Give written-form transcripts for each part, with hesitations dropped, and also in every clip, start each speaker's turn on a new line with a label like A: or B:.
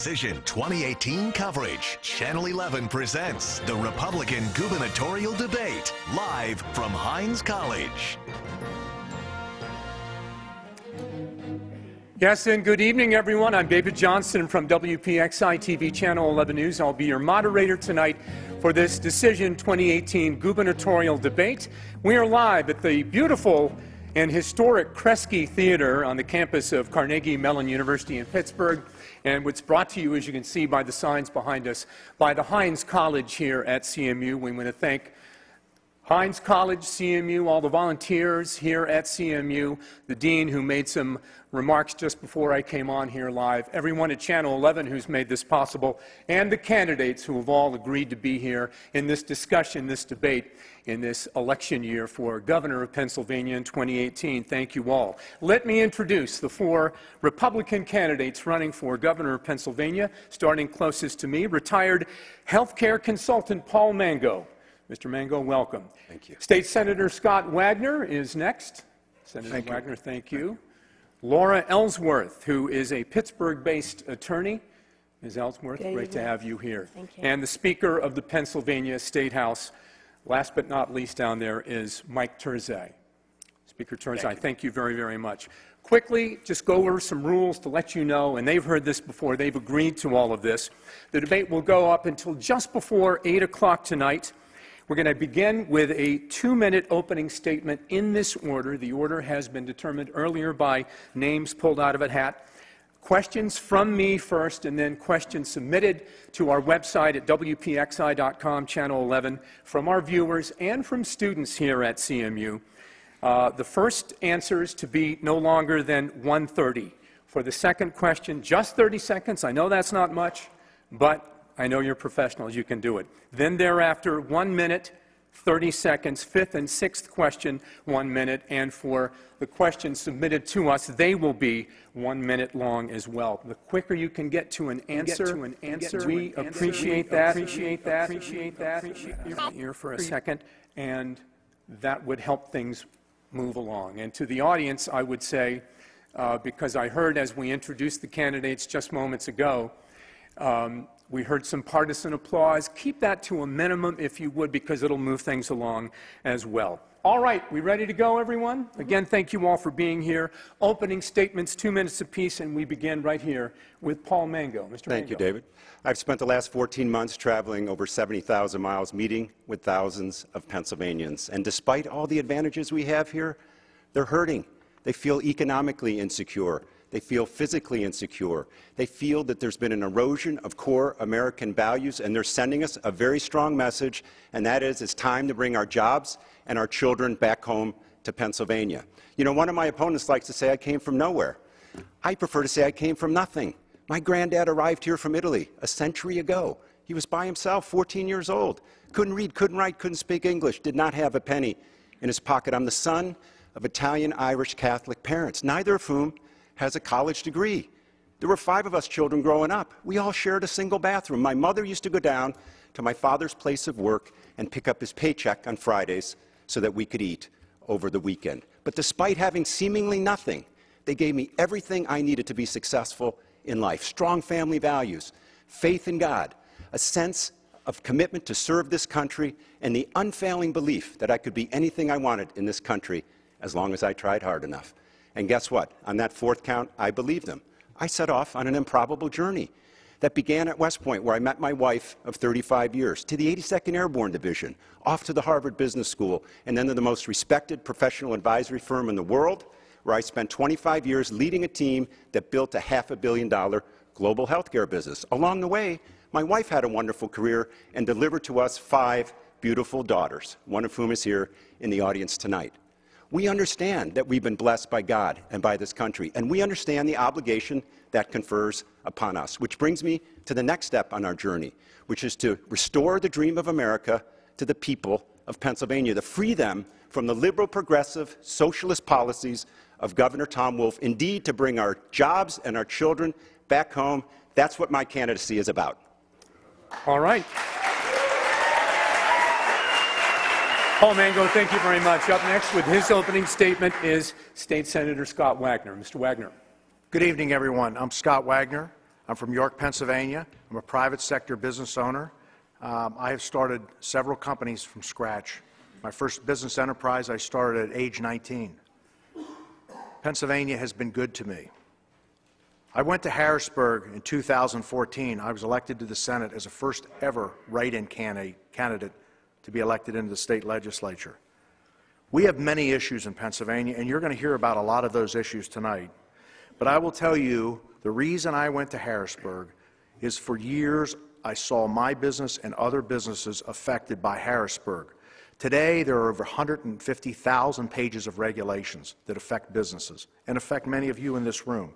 A: Decision 2018 coverage. Channel 11 presents the Republican gubernatorial debate, live from Hinds College.
B: Yes, and good evening, everyone. I'm David Johnson from WPXI TV Channel 11 News. I'll be your moderator tonight for this Decision 2018 gubernatorial debate. We are live at the beautiful and historic Kresge Theater on the campus of Carnegie Mellon University in Pittsburgh. And what's brought to you, as you can see by the signs behind us, by the Hinds College here at CMU. We want to thank Hinds College, CMU, all the volunteers here at CMU, the dean who made some remarks just before I came on here live, everyone at Channel 11 who's made this possible, and the candidates who have all agreed to be here in this discussion, this debate, in this election year for Governor of Pennsylvania in 2018. Thank you all. Let me introduce the four Republican candidates running for Governor of Pennsylvania, starting closest to me, retired healthcare consultant Paul Mango. Mr. Mango, welcome.
C: Thank you.
B: State Senator Scott Wagner is next. Senator Wagner, thank you. Laura Ellsworth, who is a Pittsburgh-based attorney. Ms. Ellsworth, great to have you here.
D: Thank you.
B: And the Speaker of the Pennsylvania State House, last but not least down there, is Mike Turzay. Speaker Turzay, thank you very, very much. Quickly, just go over some rules to let you know, and they've heard this before, they've agreed to all of this. The debate will go up until just before 8 o'clock tonight. We're going to begin with a 2-minute opening statement in this order. The order has been determined earlier by names pulled out of a hat. Questions from me first, and then questions submitted to our website at WPXI.com, Channel 11, from our viewers and from students here at CMU. The first answer is to be no longer than 1:30. For the second question, just 30 seconds. I know that's not much, but I know you're professionals, you can do it. Then thereafter, 1 minute, 30 seconds. Fifth and sixth question, 1 minute. And for the questions submitted to us, they will be 1 minute long as well. The quicker you can get to an answer, we appreciate that. Here for a second, and that would help things move along. And to the audience, I would say, because I heard as we introduced the candidates just moments ago, we heard some partisan applause. Keep that to a minimum, if you would, because it'll move things along as well. All right, we ready to go, everyone? Again, thank you all for being here. Opening statements, 2 minutes apiece, and we begin right here with Paul Mango. Mr. Mango.
C: Thank you, David. I've spent the last 14 months traveling over 70,000 miles, meeting with thousands of Pennsylvanians. And despite all the advantages we have here, they're hurting. They feel economically insecure. They feel physically insecure. They feel that there's been an erosion of core American values, and they're sending us a very strong message, and that is it's time to bring our jobs and our children back home to Pennsylvania. You know, one of my opponents likes to say I came from nowhere. I prefer to say I came from nothing. My granddad arrived here from Italy a century ago. He was by himself, 14 years old. Couldn't read, couldn't write, couldn't speak English, did not have a penny in his pocket. I'm the son of Italian-Irish Catholic parents, neither of whom has a college degree. There were 5 of us children growing up. We all shared a single bathroom. My mother used to go down to my father's place of work and pick up his paycheck on Fridays so that we could eat over the weekend. But despite having seemingly nothing, they gave me everything I needed to be successful in life. Strong family values, faith in God, a sense of commitment to serve this country, and the unfailing belief that I could be anything I wanted in this country as long as I tried hard enough. And guess what? On that fourth count, I believed them. I set off on an improbable journey that began at West Point, where I met my wife of 35 years, to the 82nd Airborne Division, off to the Harvard Business School, and then to the most respected professional advisory firm in the world, where I spent 25 years leading a team that built a $500 million global healthcare business. Along the way, my wife had a wonderful career and delivered to us 5 beautiful daughters, one of whom is here in the audience tonight. We understand that we've been blessed by God and by this country, and we understand the obligation that confers upon us, which brings me to the next step on our journey, which is to restore the dream of America to the people of Pennsylvania, to free them from the liberal, progressive, socialist policies of Governor Tom Wolf, indeed to bring our jobs and our children back home. That's what my candidacy is about.
B: All right. Paul Mango, thank you very much. Up next with his opening statement is State Senator Scott Wagner. Mr. Wagner.
E: Good evening, everyone. I'm Scott Wagner.
D: I'm from York, Pennsylvania. I'm a private sector business owner. I have started several companies from scratch. My first business enterprise I started at age 19. Pennsylvania has been good to me. I went to Harrisburg in 2014. I was elected to the Senate as a first ever write-in candidate to be elected into the state legislature. We have many issues in Pennsylvania, and you're going to hear about a lot of those issues tonight. But I will tell you, the reason I went to Harrisburg is for years I saw my business and other businesses affected by Harrisburg. Today, there are over 150,000 pages of regulations that affect businesses and affect many of you in this room.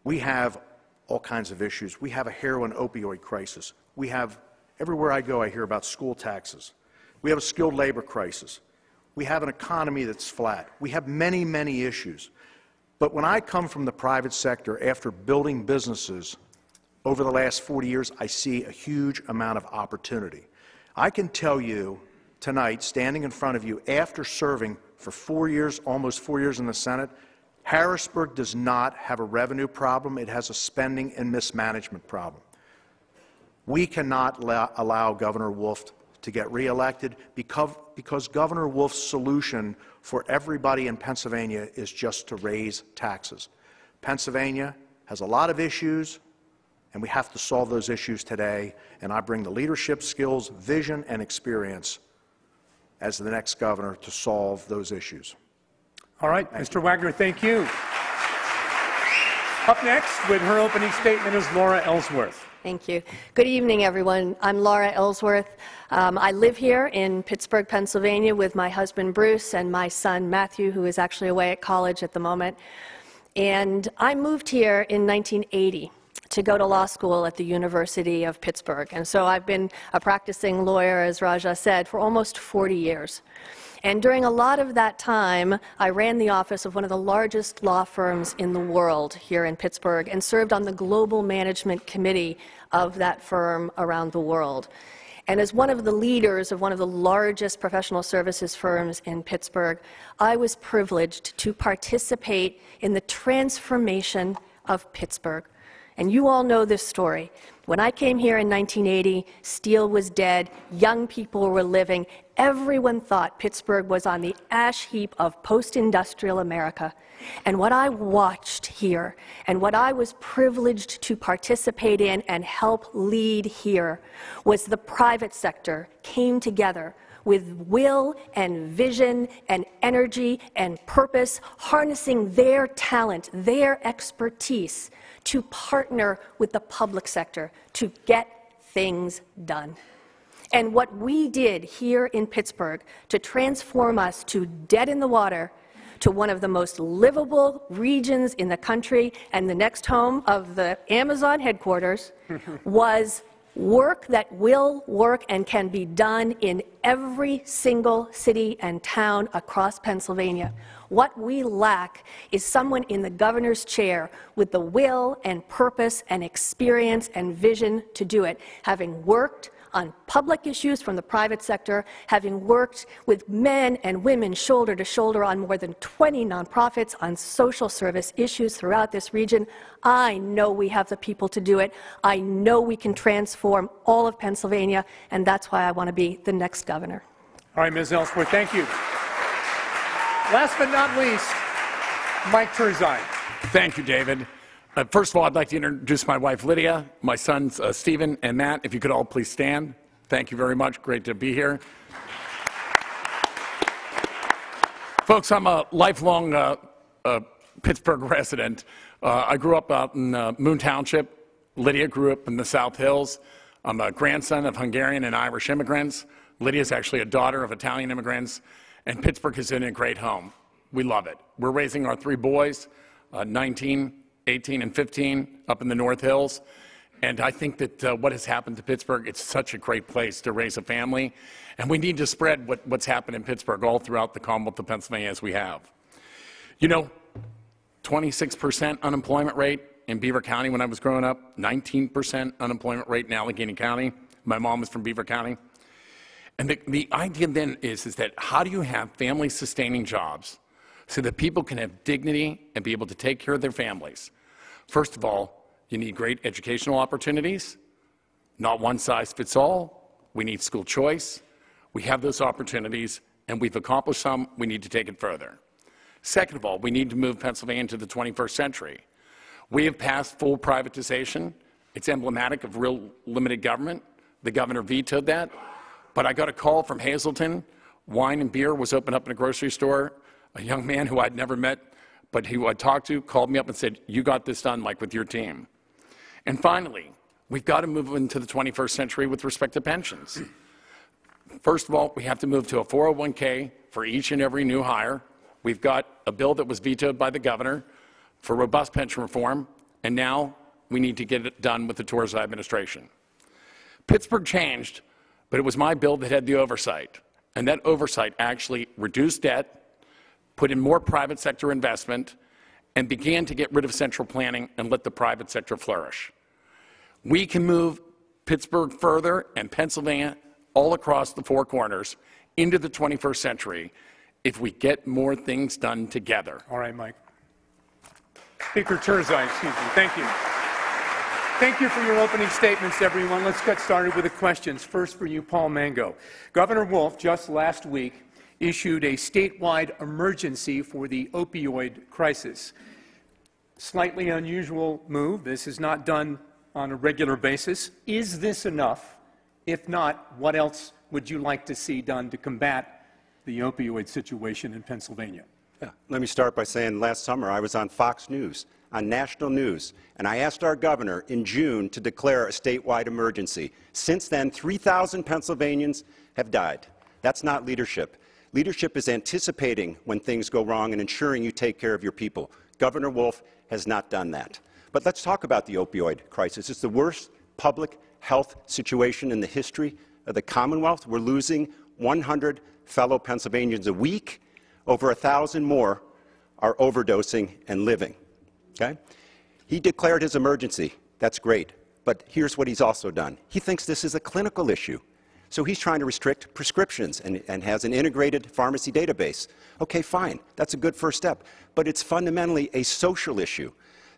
D: We have all kinds of issues. We have a heroin opioid crisis. We have, everywhere I go, I hear about school taxes. We have a skilled labor crisis. We have an economy that's flat. We have many, many issues. But when I come from the private sector after building businesses over the last 40 years, I see a huge amount of opportunity. I can tell you tonight, standing in front of you, after serving for 4 years, almost 4 years in the Senate, Harrisburg does not have a revenue problem. It has a spending and mismanagement problem. We cannot allow Governor Wolf to get reelected because Governor Wolf's solution for everybody in Pennsylvania is just to raise taxes. Pennsylvania has a lot of issues, and we have to solve those issues today, and I bring the leadership skills, vision, and experience as the next governor to solve those issues.
B: All right, Mr. Wagner, thank you. Up next with her opening statement is Laura Ellsworth.
E: Thank you. Good evening, everyone. I'm Laura Ellsworth. I live here in Pittsburgh, Pennsylvania with my husband, Bruce, and my son, Matthew, who is actually away at college at the moment. And I moved here in 1980 to go to law school at the University of Pittsburgh. And so I've been a practicing lawyer, as Raja said, for almost 40 years. And during a lot of that time, I ran the office of one of the largest law firms in the world here in Pittsburgh and served on the global management committee of that firm around the world. And as one of the leaders of one of the largest professional services firms in Pittsburgh, I was privileged to participate in the transformation of Pittsburgh. And you all know this story. When I came here in 1980, steel was dead, young people were living, everyone thought Pittsburgh was on the ash heap of post-industrial America. And what I watched here, and what I was privileged to participate in and help lead here, was the private sector came together with will and vision and energy and purpose, harnessing their talent, their expertise, to partner with the public sector to get things done. And what we did here in Pittsburgh to transform us to dead in the water to one of the most livable regions in the country and the next home of the Amazon headquarters was work that will work and can be done in every single city and town across Pennsylvania. What we lack is someone in the governor's chair with the will and purpose and experience and vision to do it, having worked on public issues from the private sector, having worked with men and women shoulder to shoulder on more than 20 nonprofits on social service issues throughout this region. I know we have the people to do it. I know we can transform all of Pennsylvania, and that's why I want to be the next governor.
B: All right, Ms. Ellsworth, thank you. Last but not least, Mike Turzai.
F: Thank you, David. First of all, I'd like to introduce my wife, Lydia, my sons, Stephen and Matt. If you could all please stand. Thank you very much. Great to be here. Folks, I'm a lifelong Pittsburgh resident. I grew up out in Moon Township. Lydia grew up in the South Hills. I'm a grandson of Hungarian and Irish immigrants. Lydia is actually a daughter of Italian immigrants. And Pittsburgh is in a great home. We love it. We're raising our 3 boys, 19, 18, and 15, up in the North Hills. And I think that what has happened to Pittsburgh, it's such a great place to raise a family. And we need to spread what's happened in Pittsburgh all throughout the Commonwealth of Pennsylvania as we have. You know, 26% unemployment rate in Beaver County when I was growing up, 19% unemployment rate in Allegheny County. My mom was from Beaver County. And the idea then is that how do you have family-sustaining jobs so that people can have dignity and be able to take care of their families? First of all, You need great educational opportunities, not one size fits all. We need school choice. We have those opportunities, and we've accomplished some. We need to take it further. Second of all, we need to move Pennsylvania to the 21st century. We have passed full privatization. It's emblematic of real limited government. The governor vetoed that. But I got a call from Hazleton. Wine and beer was opened up in a grocery store. A young man who I'd never met, but who I talked to, called me up and said, "You got this done, Mike, with your team." And finally, we've got to move into the 21st century with respect to pensions. First of all, we have to move to a 401k for each and every new hire. We've got a bill that was vetoed by the governor for robust pension reform, and now we need to get it done with the Torres administration. Pittsburgh changed, but it was my bill that had the oversight, and that oversight actually reduced debt, put in more private sector investment, and began to get rid of central planning and let the private sector flourish. We can move Pittsburgh further and Pennsylvania all across the four corners into the 21st century if we get more things done together.
B: All right, Mike. Speaker Turzai, excuse me. Thank you. Thank you for your opening statements, everyone. Let's get started with the questions. First for you, Paul Mango. Governor Wolf just last week issued a statewide emergency for the opioid crisis. Slightly unusual move. This is not done on a regular basis. Is this enough? If not, what else would you like to see done to combat the opioid situation in Pennsylvania?
C: Yeah. Let me start by saying last summer I was on Fox News, on national news, and I asked our governor in June to declare a statewide emergency. Since then, 3,000 Pennsylvanians have died. That's not leadership. Leadership is anticipating when things go wrong and ensuring you take care of your people. Governor Wolf has not done that. But let's talk about the opioid crisis. It's the worst public health situation in the history of the Commonwealth. We're losing 100 fellow Pennsylvanians a week. Over 1,000 more are overdosing and living. Okay? He declared his emergency. That's great. But here's what he's also done. He thinks this is a clinical issue. So he's trying to restrict prescriptions and has an integrated pharmacy database. Okay, fine. That's a good first step. But it's fundamentally a social issue.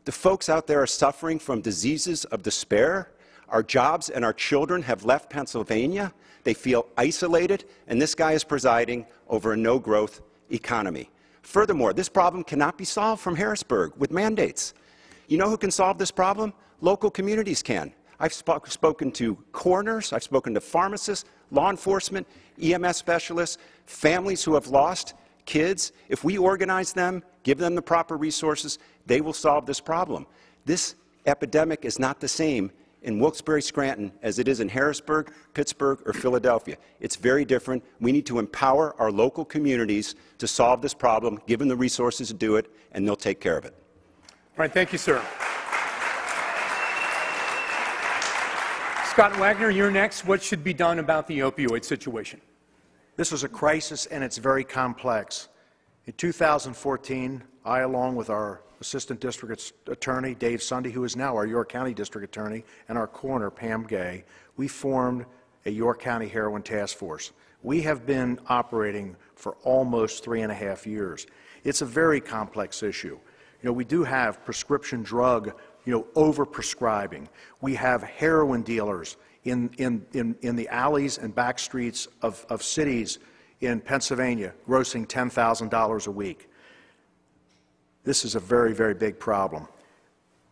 C: The folks out there are suffering from diseases of despair. Our jobs and our children have left Pennsylvania. They feel isolated, and this guy is presiding over a no-growth economy. Furthermore, this problem cannot be solved from Harrisburg with mandates. You know who can solve this problem? Local communities can. I've spoken to coroners, I've spoken to pharmacists, law enforcement, EMS specialists, families who have lost kids. If we organize them, give them the proper resources, they will solve this problem. This epidemic is not the same in Wilkes-Barre, Scranton as it is in Harrisburg, Pittsburgh, or Philadelphia. It's very different. We need to empower our local communities to solve this problem, give them the resources to do it, and they'll take care of it.
B: All right, thank you, sir. Scott Wagner, you're next. What should be done about the opioid situation?
D: This is a crisis, and it's very complex. In 2014, I, along with our Assistant District Attorney, Dave Sunday, who is now our York County District Attorney, and our coroner, Pam Gay, we formed a York County Heroin Task Force. We have been operating for almost 3.5 years. It's a very complex issue. You know, we do have prescription drug, overprescribing. We have heroin dealers in the alleys and back streets of cities in Pennsylvania grossing $10,000 a week. This is a very, very big problem.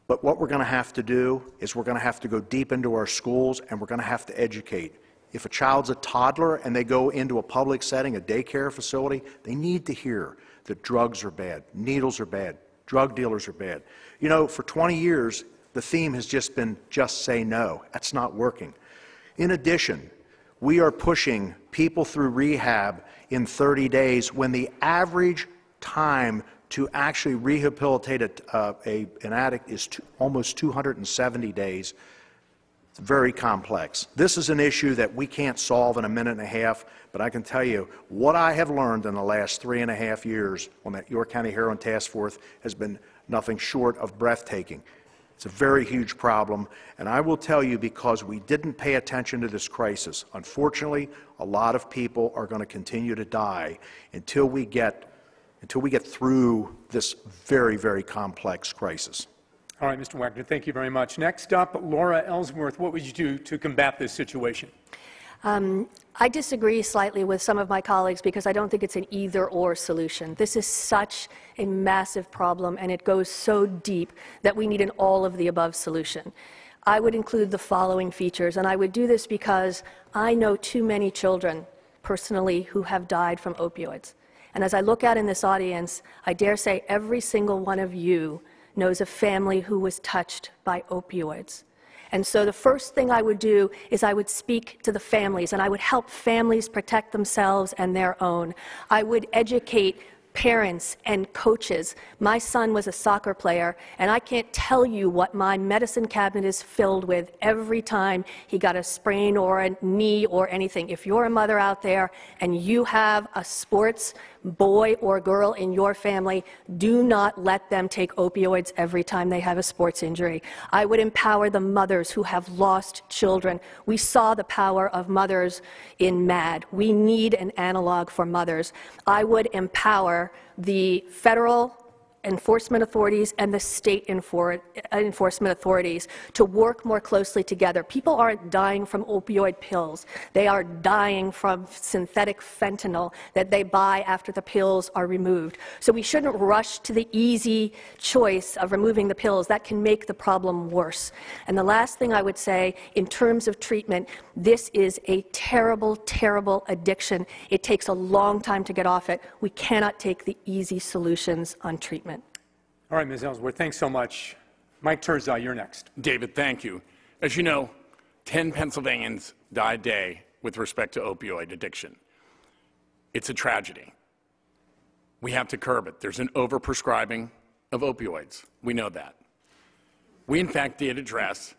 D: But what we're going to have to do is we're going to have to go deep into our schools, and we're going to have to educate. If a child's a toddler and they go into a public setting, a daycare facility, they need to hear that drugs are bad, needles are bad, drug dealers are bad. You know, for 20 years, the theme has just been just say no. That's not working. In addition, we are pushing people through rehab in 30 days when the average time to actually rehabilitate an addict is almost 270 days. It's very complex. This is an issue that we can't solve in a minute and a half, but I can tell you what I have learned in the last 3.5 years on that York County Heroin Task Force has been nothing short of breathtaking. It's a very huge problem, and I will tell you, because we didn't pay attention to this crisis, unfortunately, a lot of people are going to continue to die until we get through this very, very complex crisis.
B: All right, Mr. Wagner, thank you very much. Next up, Laura Ellsworth, what would you do to combat this situation?
E: I disagree slightly with some of my colleagues because I don't think it's an either-or solution. This is such a massive problem, and it goes so deep that we need an all-of-the-above solution. I would include the following features, and I would do this because I know too many children, personally, who have died from opioids. And as I look out in this audience, I dare say every single one of you knows a family who was touched by opioids. And so the first thing I would do is I would speak to the families, and I would help families protect themselves and their own. I would educate parents and coaches. My son was a soccer player, and I can't tell you what my medicine cabinet is filled with every time he got a sprain or a knee or anything. If you're a mother out there and you have a sports boy or girl in your family, do not let them take opioids every time they have a sports injury. I would empower the mothers who have lost children. We saw the power of mothers in MAD. We need an analog for mothers. I would empower the federal enforcement authorities and the state enforcement authorities to work more closely together. People aren't dying from opioid pills. They are dying from synthetic fentanyl that they buy after the pills are removed. So we shouldn't rush to the easy choice of removing the pills. That can make the problem worse. And the last thing I would say, in terms of treatment, this is a terrible, terrible addiction. It takes a long time to get off it. We cannot take the easy solutions on treatment.
B: All right, Ms. Ellsworth, thanks so much. Mike Terzai, you're next.
F: David, thank you. As you know, 10 Pennsylvanians die a day with respect to opioid addiction. It's a tragedy. We have to curb it. There's an overprescribing of opioids. We know that. We, in fact, did address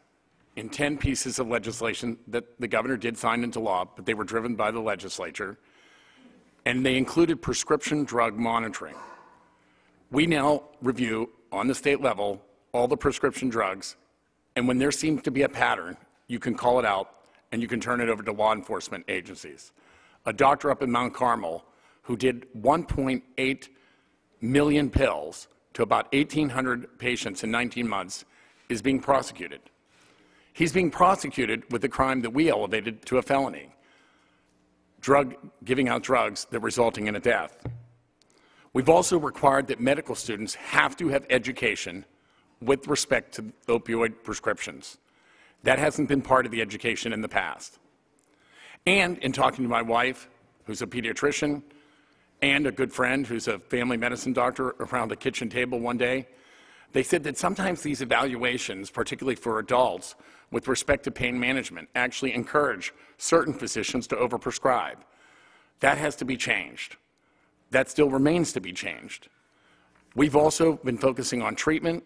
F: in 10 pieces of legislation that the governor did sign into law, but they were driven by the legislature, and they included prescription drug monitoring. We now review, on the state level, all the prescription drugs, and when there seems to be a pattern, you can call it out and you can turn it over to law enforcement agencies. A doctor up in Mount Carmel who did 1.8 million pills to about 1,800 patients in 19 months is being prosecuted. He's being prosecuted with a crime that we elevated to a felony, giving out drugs that resulting in a death. We've also required that medical students have to have education with respect to opioid prescriptions. That hasn't been part of the education in the past. And in talking to my wife, who's a pediatrician, and a good friend who's a family medicine doctor around the kitchen table one day, they said that sometimes these evaluations, particularly for adults, with respect to pain management, actually encourage certain physicians to overprescribe. That has to be changed. That still remains to be changed. We've also been focusing on treatment.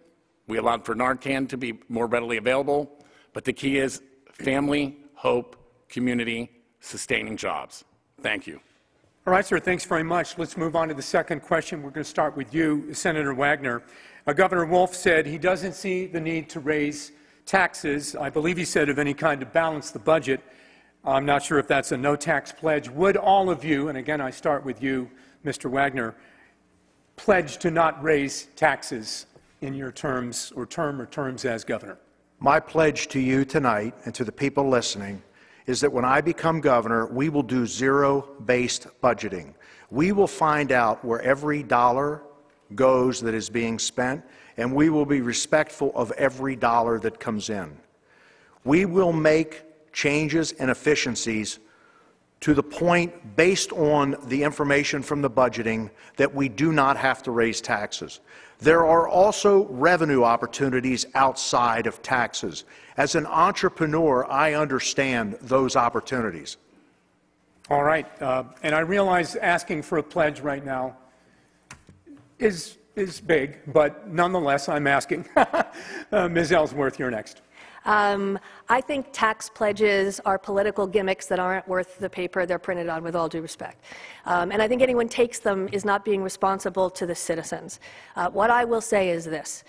F: We allowed for Narcan to be more readily available, but the key is family, hope, community, sustaining jobs. Thank you.
B: All right, sir, thanks very much. Let's move on to the second question. We're going to start with you, Senator Wagner. Governor Wolf said he doesn't see the need to raise taxes. I believe he said of any kind to balance the budget. I'm not sure if that's a no-tax pledge. Would all of you, and again I start with you, Mr. Wagner, pledge to not raise taxes in your terms or terms as governor?
D: My pledge to you tonight and to the people listening is that when I become governor, we will do zero-based budgeting. We will find out where every dollar goes that is being spent, and we will be respectful of every dollar that comes in. We will make changes and efficiencies to the point, based on the information from the budgeting, that we do not have to raise taxes. There are also revenue opportunities outside of taxes. As an entrepreneur, I understand those opportunities.
B: All right, and I realize asking for a pledge right now is big, but nonetheless, I'm asking. Ms. Ellsworth, you're next.
E: I think tax pledges are political gimmicks that aren't worth the paper they're printed on, with all due respect. And I think anyone takes them is not being responsible to the citizens. What I will say is this.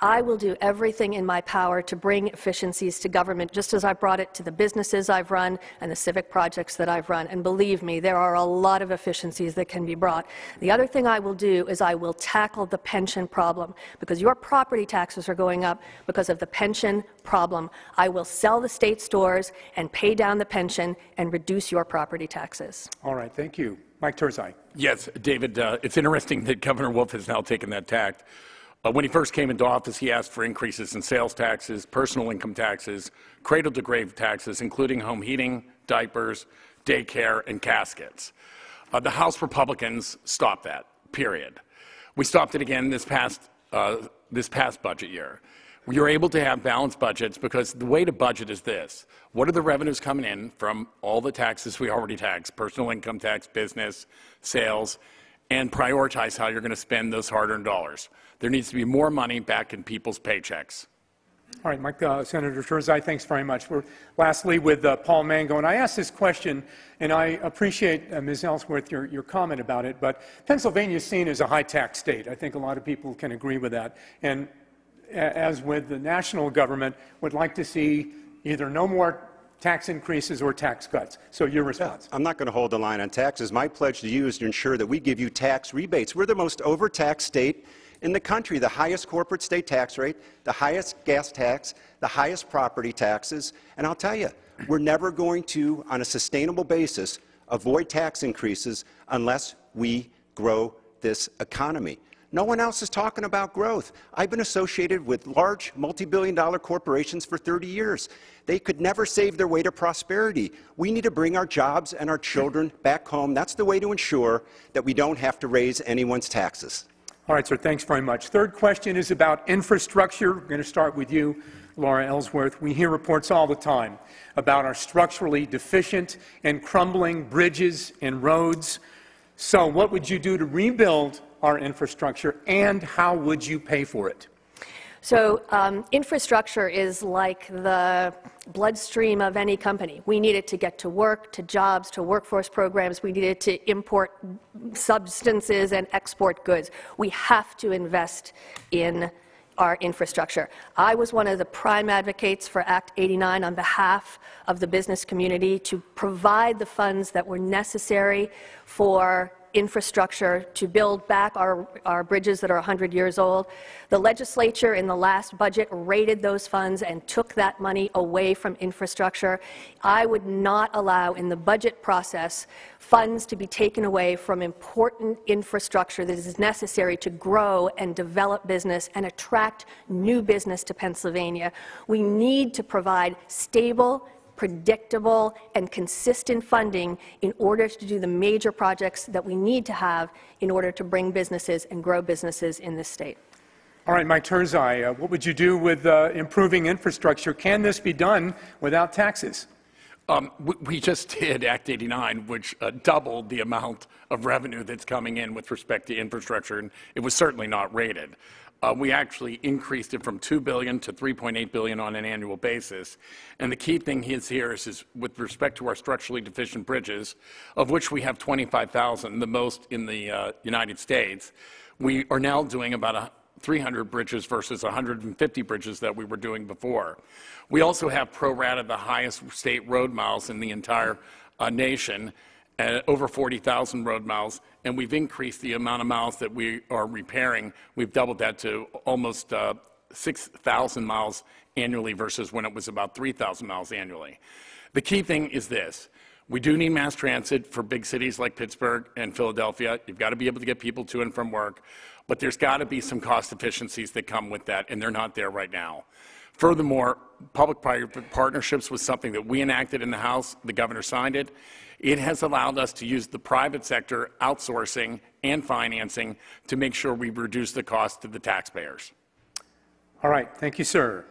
E: I will do everything in my power to bring efficiencies to government, just as I brought it to the businesses I've run and the civic projects that I've run. And believe me, there are a lot of efficiencies that can be brought. The other thing I will do is I will tackle the pension problem, because your property taxes are going up because of the pension problem. I will sell the state stores and pay down the pension and reduce your property taxes.
B: All right, thank you. Mike Turzai.
F: Yes, David, it's interesting that Governor Wolf has now taken that tack. When he first came into office, he asked for increases in sales taxes, personal income taxes, cradle-to-grave taxes, including home heating, diapers, daycare, and caskets. The House Republicans stopped that, period. We stopped it again this past budget year. We are able to have balanced budgets because the way to budget is this. What are the revenues coming in from all the taxes we already tax, personal income tax, business, sales, and prioritize how you're going to spend those hard-earned dollars. There needs to be more money back in people's paychecks.
B: All right, Mike, Senator Turzai, thanks very much. We're lastly with Paul Mango, and I asked this question, and I appreciate, Ms. Ellsworth, your comment about it, but Pennsylvania is seen as a high-tax state. I think a lot of people can agree with that. And as with the national government, would like to see either no more tax increases or tax cuts. So your response?
C: I'm not going to hold the line on taxes. My pledge to you is to ensure that we give you tax rebates. We're the most overtaxed state in the country, the highest corporate state tax rate, the highest gas tax, the highest property taxes. And I'll tell you, we're never going to, on a sustainable basis, avoid tax increases unless we grow this economy. No one else is talking about growth. I've been associated with large multi-billion-dollar corporations for 30 years. They could never save their way to prosperity. We need to bring our jobs and our children back home. That's the way to ensure that we don't have to raise anyone's taxes.
B: All right, sir, thanks very much. Third question is about infrastructure. We're going to start with you, Laura Ellsworth. We hear reports all the time about our structurally deficient and crumbling bridges and roads. So what would you do to rebuild our infrastructure, and how would you pay for it?
E: So infrastructure is like the bloodstream of any company. We need it to get to work, to jobs, to workforce programs. We need it to import substances and export goods. We have to invest in our infrastructure. I was one of the prime advocates for Act 89 on behalf of the business community to provide the funds that were necessary for infrastructure to build back our bridges that are 100 years old. The legislature in the last budget raided those funds and took that money away from infrastructure. I would not allow in the budget process funds to be taken away from important infrastructure that is necessary to grow and develop business and attract new business to Pennsylvania. We need to provide stable, predictable, and consistent funding in order to do the major projects that we need to have in order to bring businesses and grow businesses in this state.
B: All right, Mike Turzai, what would you do with improving infrastructure? Can this be done without taxes?
F: We just did Act 89, which doubled the amount of revenue that's coming in with respect to infrastructure, and it was certainly not rated. We actually increased it from $2 billion to $3.8 billion on an annual basis. And the key thing here is with respect to our structurally deficient bridges, of which we have 25,000, the most in the United States, we are now doing about 300 bridges versus 150 bridges that we were doing before. We also have pro rata the highest state road miles in the entire nation, over 40,000 road miles, and we've increased the amount of miles that we are repairing. We've doubled that to almost 6,000 miles annually versus when it was about 3,000 miles annually. The key thing is this. We do need mass transit for big cities like Pittsburgh and Philadelphia. You've got to be able to get people to and from work, but there's got to be some cost efficiencies that come with that, and they're not there right now. Furthermore, public-private partnerships was something that we enacted in the House. The governor signed it. It has allowed us to use the private sector outsourcing and financing to make sure we reduce the cost to the taxpayers.
B: All right. Thank you, sir.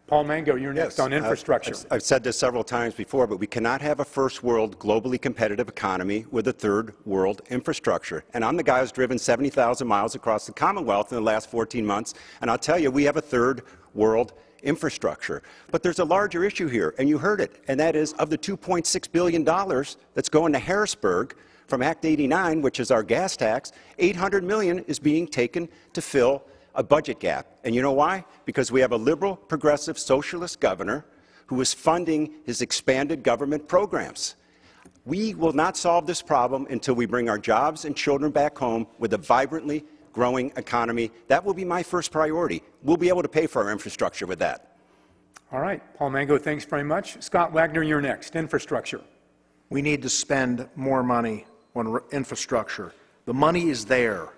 B: Paul Mango, you're next on infrastructure.
C: I've said this several times before, but we cannot have a first world, globally competitive economy with a third world infrastructure. And I'm the guy who's driven 70,000 miles across the Commonwealth in the last 14 months, and I'll tell you, we have a third world infrastructure. But there's a larger issue here, and you heard it, and that is of the $2.6 billion that's going to Harrisburg from Act 89, which is our gas tax, $800 million is being taken to fill a budget gap. And you know why? Because we have a liberal, progressive, socialist governor who is funding his expanded government programs. We will not solve this problem until we bring our jobs and children back home with a vibrantly growing economy. That will be my first priority. We'll be able to pay for our infrastructure with that.
B: All right. Paul Mango, thanks very much. Scott Wagner, you're next. Infrastructure.
D: We need to spend more money on infrastructure. The money is there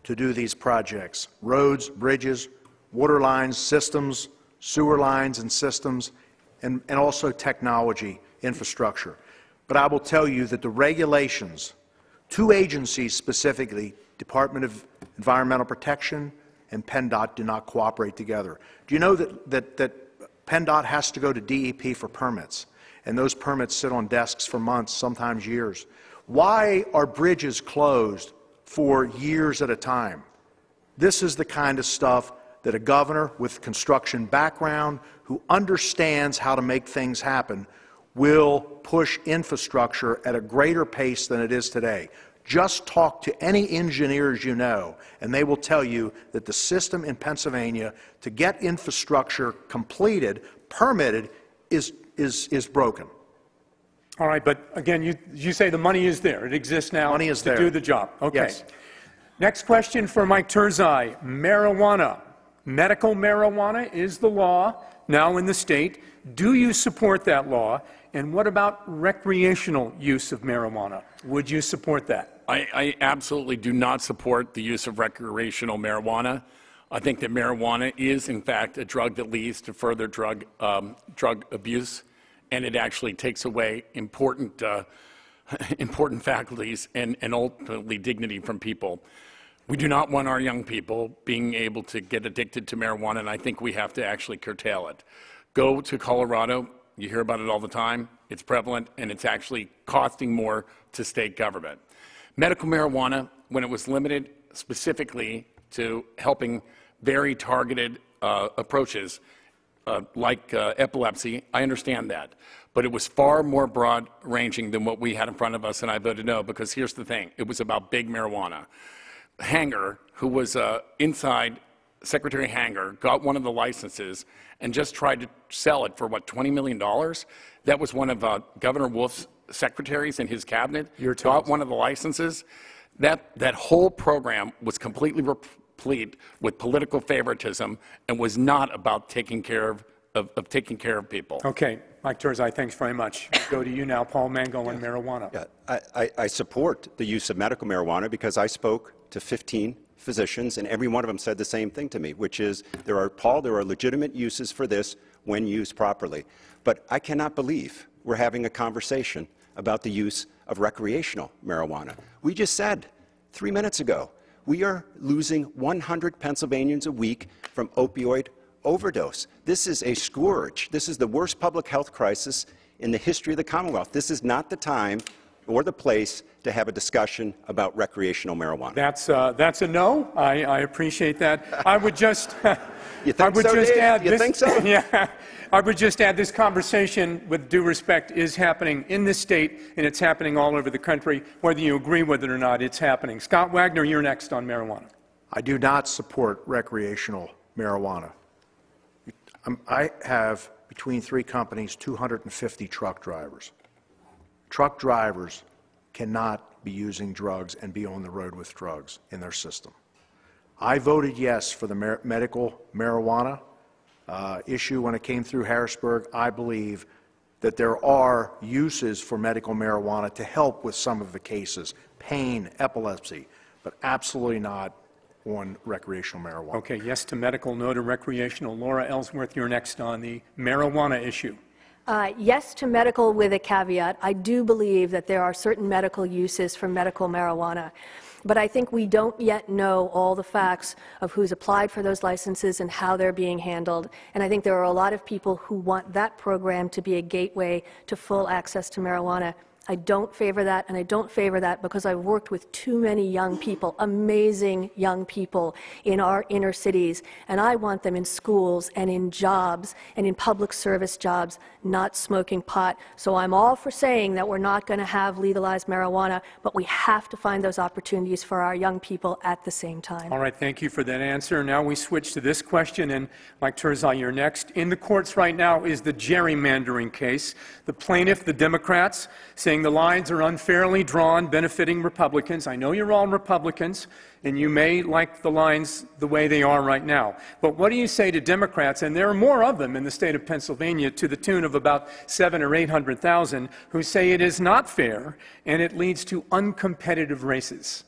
D: to do these projects: roads, bridges, water lines, systems, sewer lines and systems, and also technology infrastructure. But I will tell you that the regulations, two agencies specifically, Department of Environmental Protection and PennDOT, do not cooperate together. Do you know that PennDOT has to go to DEP for permits, and those permits sit on desks for months, sometimes years? Why are bridges closed for years at a time? This is the kind of stuff that a governor with construction background who understands how to make things happen will push infrastructure at a greater pace than it is today. Just talk to any engineers you know, and they will tell you that the system in Pennsylvania to get infrastructure completed, permitted, is broken.
B: All right, but again, you say the money is there. It exists now
D: Money is
B: to
D: there.
B: do the job. Okay.
D: Yes.
B: Next question for Mike Turzai. Marijuana. Medical marijuana is the law now in the state. Do you support that law? And what about recreational use of marijuana? Would you support that?
F: I absolutely do not support the use of recreational marijuana. I think that marijuana is, in fact, a drug that leads to further drug abuse, and it actually takes away important faculties and ultimately dignity from people. We do not want our young people being able to get addicted to marijuana, and I think we have to actually curtail it. Go to Colorado. You hear about it all the time. It's prevalent, and it's actually costing more to state government. Medical marijuana, when it was limited specifically to helping very targeted approaches like epilepsy, I understand that. But it was far more broad-ranging than what we had in front of us, and I voted no, because here's the thing. It was about big marijuana. Hanger, who was inside Secretary Hanger, got one of the licenses and just tried to sell it for, what, $20 million? That was one of Governor Wolf's secretaries in his cabinet. Got one of the licenses. That whole program was completely replete with political favoritism and was not about taking care of taking care of people.
B: Okay. Mike Turzai, thanks very much. Go to you now, Paul Mango, on marijuana.
C: Yeah, I support the use of medical marijuana because I spoke to 15 physicians, and every one of them said the same thing to me, which is, Paul, there are legitimate uses for this when used properly. But I cannot believe we're having a conversation about the use of recreational marijuana. We just said 3 minutes ago, we are losing 100 Pennsylvanians a week from opioid overdose. This is a scourge. This is the worst public health crisis in the history of the Commonwealth. This is not the time or the place to have a discussion about recreational marijuana.
B: That's a no. I appreciate that. I would just
C: You think so, Dave? You think so?
B: Yeah. I would just add this conversation, with due respect, is happening in this state, and it's happening all over the country. Whether you agree with it or not, it's happening. Scott Wagner, you're next on marijuana.
D: I do not support recreational marijuana. I have, between three companies, 250 truck drivers. Truck drivers cannot be using drugs and be on the road with drugs in their system. I voted yes for the medical marijuana issue when it came through Harrisburg. I believe that there are uses for medical marijuana to help with some of the cases, pain, epilepsy, but absolutely not on recreational marijuana.
B: Okay, yes to medical, no to recreational. Laura Ellsworth, you're next on the marijuana issue.
E: Yes to medical with a caveat. I do believe that there are certain medical uses for medical marijuana, but I think we don't yet know all the facts of who's applied for those licenses and how they're being handled. And I think there are a lot of people who want that program to be a gateway to full access to marijuana. I don't favor that, and I don't favor that because I've worked with too many young people, amazing young people in our inner cities, and I want them in schools and in jobs and in public service jobs, not smoking pot. So I'm all for saying that we're not going to have legalized marijuana, but we have to find those opportunities for our young people at the same time.
B: All right, thank you for that answer. Now we switch to this question, and Mike Turzai, you're next. In the courts right now is the gerrymandering case. The plaintiff, the Democrats, saying the lines are unfairly drawn, benefiting Republicans. I know you're all Republicans, and you may like the lines the way they are right now. But what do you say to Democrats, and there are more of them in the state of Pennsylvania to the tune of about 700,000 or 800,000, who say it is not fair and it leads to uncompetitive races?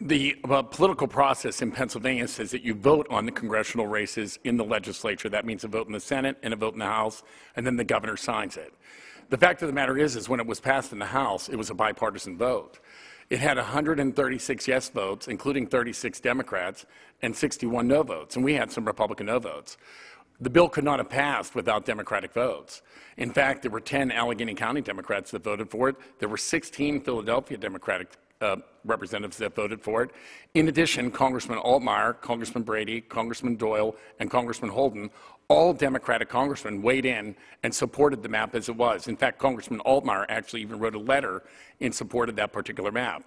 F: The political process in Pennsylvania says that you vote on the congressional races in the legislature. That means a vote in the Senate and a vote in the House, and then the governor signs it. The fact of the matter is when it was passed in the House, it was a bipartisan vote. It had 136 yes votes, including 36 Democrats, and 61 no votes, and we had some Republican no votes. The bill could not have passed without Democratic votes. In fact, there were 10 Allegheny County Democrats that voted for it. There were 16 Philadelphia Democratic representatives that voted for it. In addition, Congressman Altmaier, Congressman Brady, Congressman Doyle, and Congressman Holden, all Democratic congressmen weighed in and supported the map as it was. In fact, Congressman Altmaier actually even wrote a letter in support of that particular map.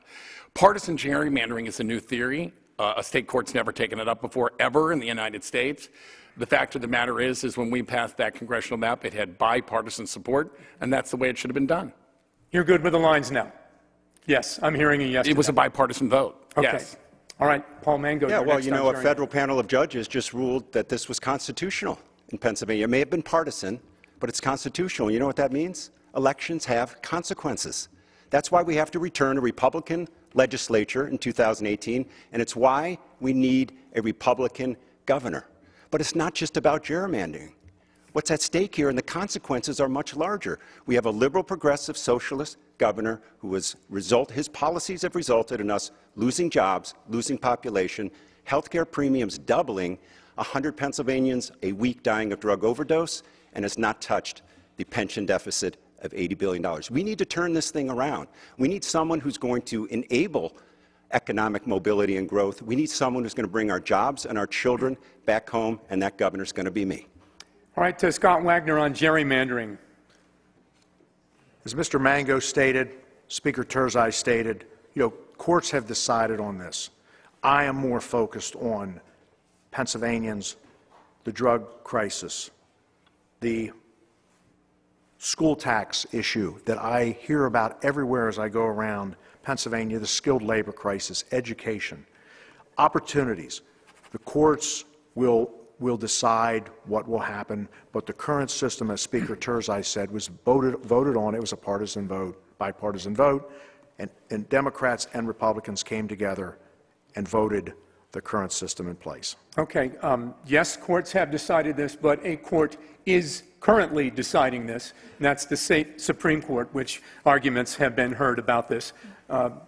F: Partisan gerrymandering is a new theory. A state court's never taken it up before, ever in the United States. The fact of the matter is when we passed that congressional map, it had bipartisan support, and that's the way it should have been done.
B: You're good with the lines now? Yes, I'm hearing a yes.
F: It was a bipartisan vote.
B: Okay.
F: Yes.
B: All right, Paul Mango.
C: Yeah, well, you know, a federal panel of judges just ruled that this was constitutional in Pennsylvania. It may have been partisan, but it's constitutional. You know what that means? Elections have consequences. That's why we have to return a Republican legislature in 2018, and it's why we need a Republican governor. But it's not just about gerrymandering. What's at stake here, and the consequences are much larger. We have a liberal, progressive, socialist governor who his policies have resulted in us losing jobs, losing population, health care premiums doubling, 100 Pennsylvanians a week dying of drug overdose, and has not touched the pension deficit of $80 billion. We need to turn this thing around. We need someone who's going to enable economic mobility and growth. We need someone who's going to bring our jobs and our children back home, and that governor's going to be me.
B: All right, Scott Wagner on gerrymandering.
D: As Mr. Mango stated, Speaker Turzai stated, courts have decided on this. I am more focused on Pennsylvanians, the drug crisis, the school tax issue that I hear about everywhere as I go around Pennsylvania, the skilled labor crisis, education, opportunities. The courts will decide what will happen, but the current system, as Speaker Turzai said, was voted on. It was a partisan vote, bipartisan vote, and Democrats and Republicans came together and voted the current system in place.
B: Okay, yes, courts have decided this, but a court is currently deciding this, and that's the state Supreme Court, which arguments have been heard about this.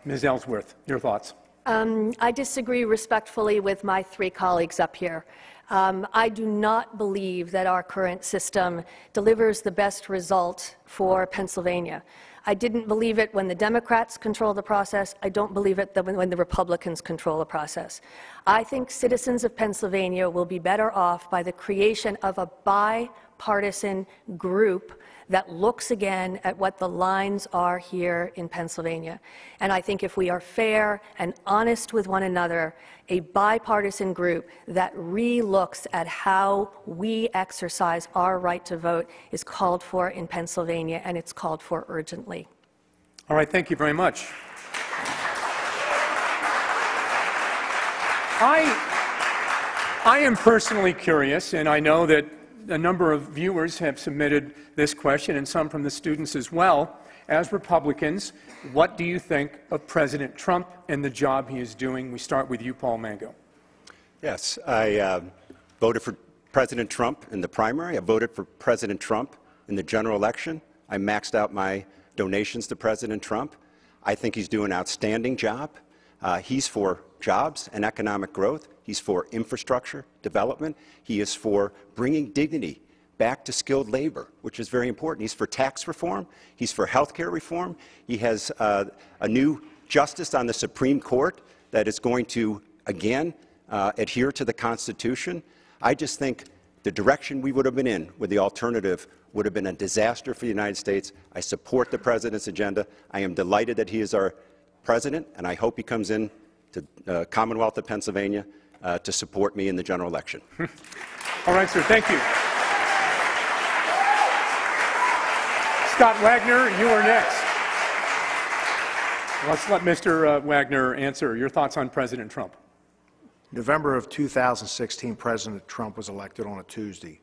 B: Ms. Ellsworth, your thoughts?
E: I disagree respectfully with my three colleagues up here. I do not believe that our current system delivers the best result for Pennsylvania. I didn't believe it when the Democrats control the process. I don't believe it when the Republicans control the process. I think citizens of Pennsylvania will be better off by the creation of a bipartisan group that looks again at what the lines are here in Pennsylvania. And I think if we are fair and honest with one another, a bipartisan group that re-looks at how we exercise our right to vote is called for in Pennsylvania, and it's called for urgently.
B: All right, thank you very much. I am personally curious, and I know that a number of viewers have submitted this question, and some from the students as well. As Republicans, what do you think of President Trump and the job he is doing? We start with you, Paul Mango.
C: Yes, I voted for President Trump in the primary. I voted for President Trump in the general election. I maxed out my donations to President Trump. I think he's doing an outstanding job. He's for jobs and economic growth. He's for infrastructure development. He is for bringing dignity back to skilled labor, which is very important. He's for tax reform. He's for health care reform. He has a new justice on the Supreme Court that is going to, again, adhere to the Constitution. I just think the direction we would have been in with the alternative would have been a disaster for the United States. I support the President's agenda. I am delighted that he is our President, and I hope he comes in to the Commonwealth of Pennsylvania to support me in the general election.
B: All right, sir. Thank you. Scott Wagner, you are next. Let's let Mr. Wagner answer. Your thoughts on President Trump.
D: November of 2016, President Trump was elected on a Tuesday.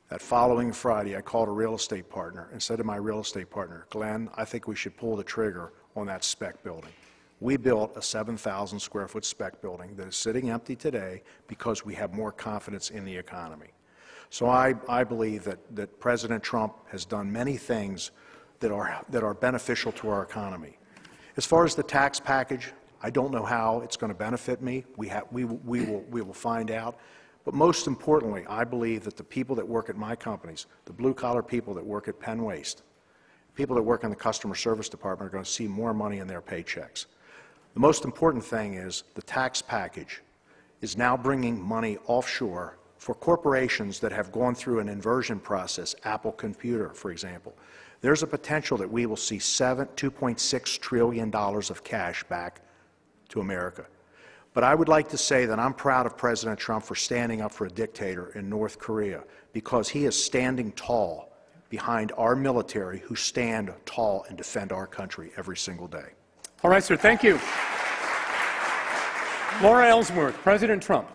D: That following Friday, I called a real estate partner and said to my real estate partner, Glenn, I think we should pull the trigger on that spec building. We built a 7,000 square foot spec building that is sitting empty today because we have more confidence in the economy. So I believe that President Trump has done many things that are beneficial to our economy. As far as the tax package, I don't know how it's going to benefit me. We will find out. But most importantly, I believe that the people that work at my companies, the blue-collar people that work at Penn Waste, people that work in the customer service department are going to see more money in their paychecks. The most important thing is the tax package is now bringing money offshore for corporations that have gone through an inversion process, Apple Computer, for example. There's a potential that we will see $2.6 trillion of cash back to America. But I would like to say that I'm proud of President Trump for standing up for a dictator in North Korea, because he is standing tall behind our military who stand tall and defend our country every single day.
B: All right, sir. Thank you. Laura Ellsworth, President Trump.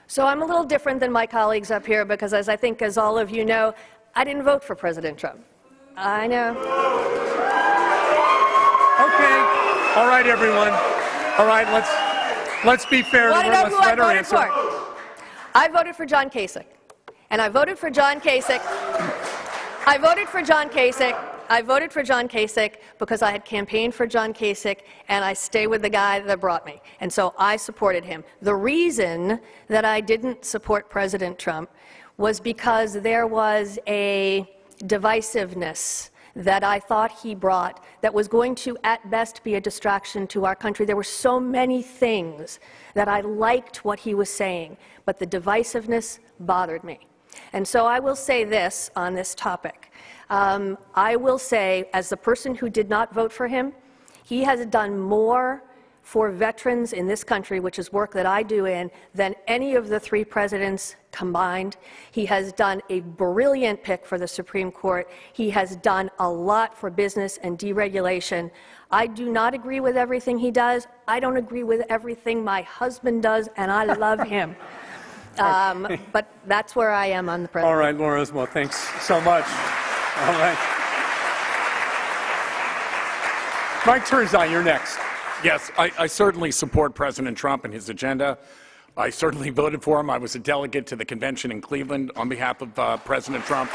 E: So I'm a little different than my colleagues up here because, as I think, as all of you know, I didn't vote for President Trump. I know.
B: Okay. All right, everyone. All right, let's be fair to her. Let's let her answer.
E: I voted for John Kasich. And I voted for John Kasich. I voted for John Kasich because I had campaigned for John Kasich, and I stay with the guy that brought me. And so I supported him. The reason that I didn't support President Trump was because there was a divisiveness that I thought he brought that was going to, at best, be a distraction to our country. There were so many things that I liked what he was saying, but the divisiveness bothered me. And so I will say this on this topic. I will say, as the person who did not vote for him, he has done more for veterans in this country, which is work that I do in, than any of the three presidents combined. He has done a brilliant pick for the Supreme Court. He has done a lot for business and deregulation. I do not agree with everything he does. I don't agree with everything my husband does, and I love him. But that's where I am on the president.
B: All right, Laura, well, thanks so much. All right. Mike Turzai, you're next.
F: Yes, I certainly support President Trump and his agenda. I certainly voted for him. I was a delegate to the convention in Cleveland on behalf of President Trump.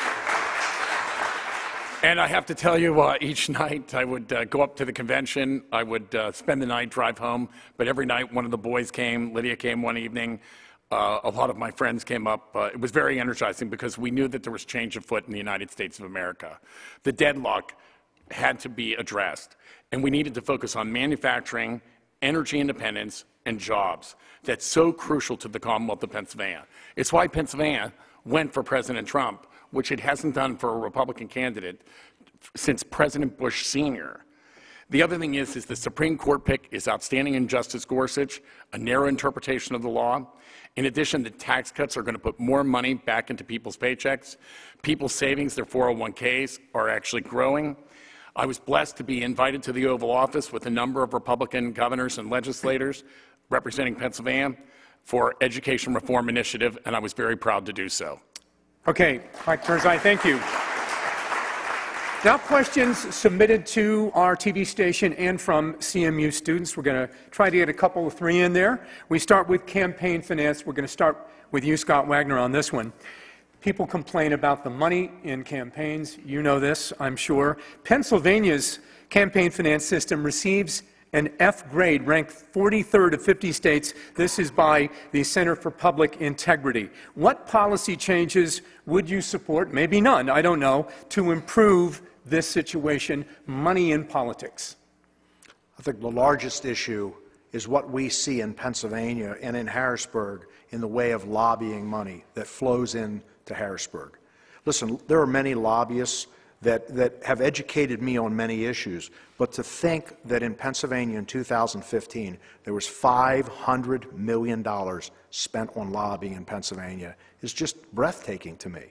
F: And I have to tell you, each night I would go up to the convention. I would spend the night, drive home. But every night one of the boys came. Lydia came one evening. A lot of my friends came up. It was very energizing because we knew that there was change afoot in the United States of America. The deadlock had to be addressed, and we needed to focus on manufacturing, energy independence, and jobs. That's so crucial to the Commonwealth of Pennsylvania. It's why Pennsylvania went for President Trump, which it hasn't done for a Republican candidate since President Bush Sr. The other thing is the Supreme Court pick is outstanding in Justice Gorsuch, a narrow interpretation of the law. In addition, the tax cuts are going to put more money back into people's paychecks. People's savings, their 401ks, are actually growing. I was blessed to be invited to the Oval Office with a number of Republican governors and legislators representing Pennsylvania for Education Reform Initiative, and I was very proud to do so.
B: Okay, Mike Turzai, thank you. Now questions submitted to our TV station and from CMU students. We're going to try to get a couple of three in there. We start with campaign finance. We're going to start with you, Scott Wagner, on this one. People complain about the money in campaigns. You know this, I'm sure. Pennsylvania's campaign finance system receives an F grade, ranked 43rd of 50 states. This is by the Center for Public Integrity. What policy changes would you support, maybe none, I don't know, to improve this situation, money in politics?
D: I think the largest issue is what we see in Pennsylvania and in Harrisburg in the way of lobbying money that flows into Harrisburg. Listen, there are many lobbyists that have educated me on many issues, but to think that in Pennsylvania in 2015 there was $500 million spent on lobbying in Pennsylvania is just breathtaking to me.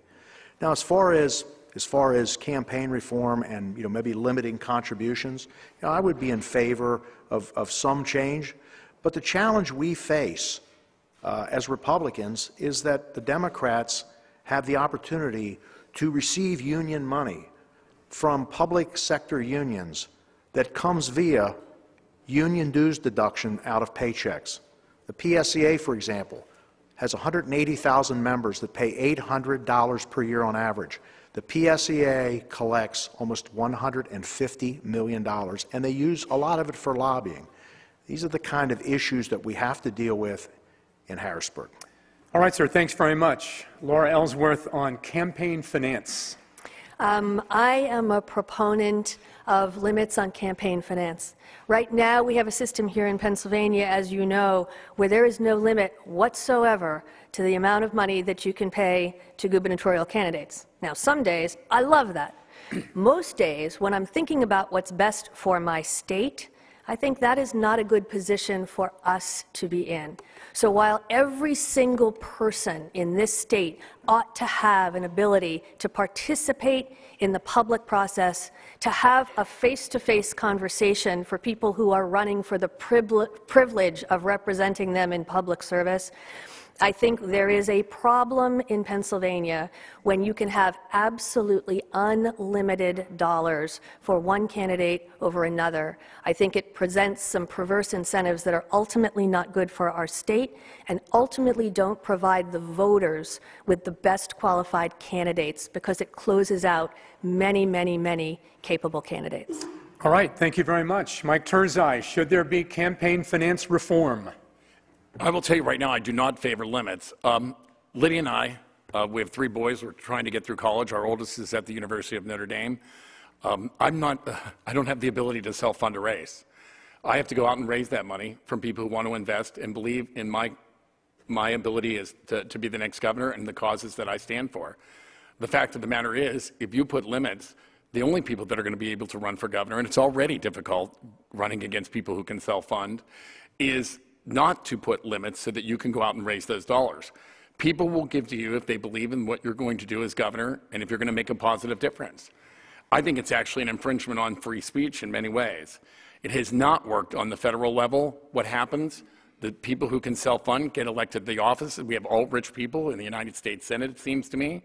D: Now, as far as campaign reform and maybe limiting contributions, I would be in favor of some change. But the challenge we face as Republicans is that the Democrats have the opportunity to receive union money from public sector unions that comes via union dues deduction out of paychecks. The PSEA, for example, has 180,000 members that pay $800 per year on average. The PSEA collects almost $150 million, and they use a lot of it for lobbying. These are the kind of issues that we have to deal with in Harrisburg.
B: All right, sir, thanks very much. Laura Ellsworth on campaign finance.
E: I am a proponent of limits on campaign finance. Right now, we have a system here in Pennsylvania, as you know, where there is no limit whatsoever to the amount of money that you can pay to gubernatorial candidates. Now, some days, I love that. Most days, when I'm thinking about what's best for my state, I think that is not a good position for us to be in. So while every single person in this state ought to have an ability to participate in the public process, to have a face-to-face conversation for people who are running for the privilege of representing them in public service, I think there is a problem in Pennsylvania when you can have absolutely unlimited dollars for one candidate over another. I think it presents some perverse incentives that are ultimately not good for our state and ultimately don't provide the voters with the best qualified candidates because it closes out many, many, many capable candidates.
B: All right, thank you very much. Mike Turzai, should there be campaign finance reform?
F: I will tell you right now, I do not favor limits. Lydia and I, we have 3 boys. We're trying to get through college. Our oldest is at the University of Notre Dame. I don't have the ability to self-fund a race. I have to go out and raise that money from people who want to invest and believe in my ability is to be the next governor and the causes that I stand for. The fact of the matter is, if you put limits, the only people that are going to be able to run for governor, and it's already difficult running against people who can self-fund, is not to put limits so that you can go out and raise those dollars. People will give to you if they believe in what you're going to do as governor and if you're going to make a positive difference. I think it's actually an infringement on free speech in many ways. It has not worked on the federal level. What happens? The people who can self-fund get elected to the office. We have all rich people in the United States Senate, it seems to me.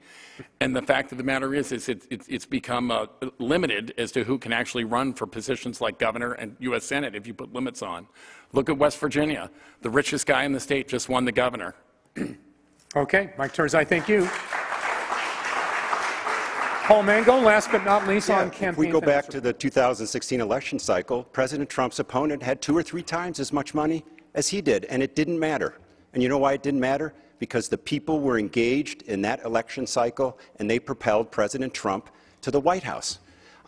F: And the fact of the matter is it's become limited as to who can actually run for positions like governor and U.S. Senate if you put limits on. Look at West Virginia. The richest guy in the state just won the governor.
B: Okay, Mike Turzai, thank you. Paul Mango, last but not least, on campaign
C: if we go
B: finance
C: back to the 2016 election cycle, President Trump's opponent had 2 or 3 times as much money as he did, and it didn't matter. And you know why it didn't matter? Because the people were engaged in that election cycle, and they propelled President Trump to the White House.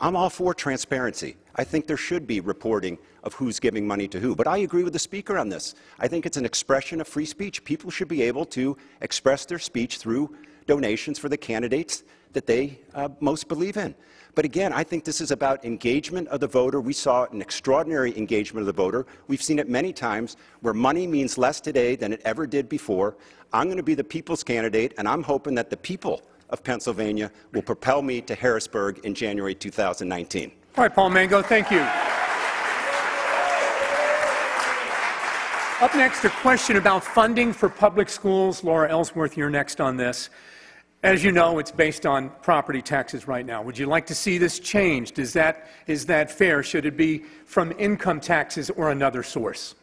C: I'm all for transparency. I think there should be reporting of who's giving money to who. But I agree with the Speaker on this. I think it's an expression of free speech. People should be able to express their speech through donations for the candidates that they most believe in. But again, I think this is about engagement of the voter. We saw an extraordinary engagement of the voter. We've seen it many times where money means less today than it ever did before. I'm going to be the people's candidate, and I'm hoping that the people of Pennsylvania will propel me to Harrisburg in January 2019.
B: All right, Paul Mango, thank you. Up next, a question about funding for public schools. Laura Ellsworth, you're next on this. As you know, it's based on property taxes right now. Would you like to see this changed? Is that fair? Should it be from income taxes or another source?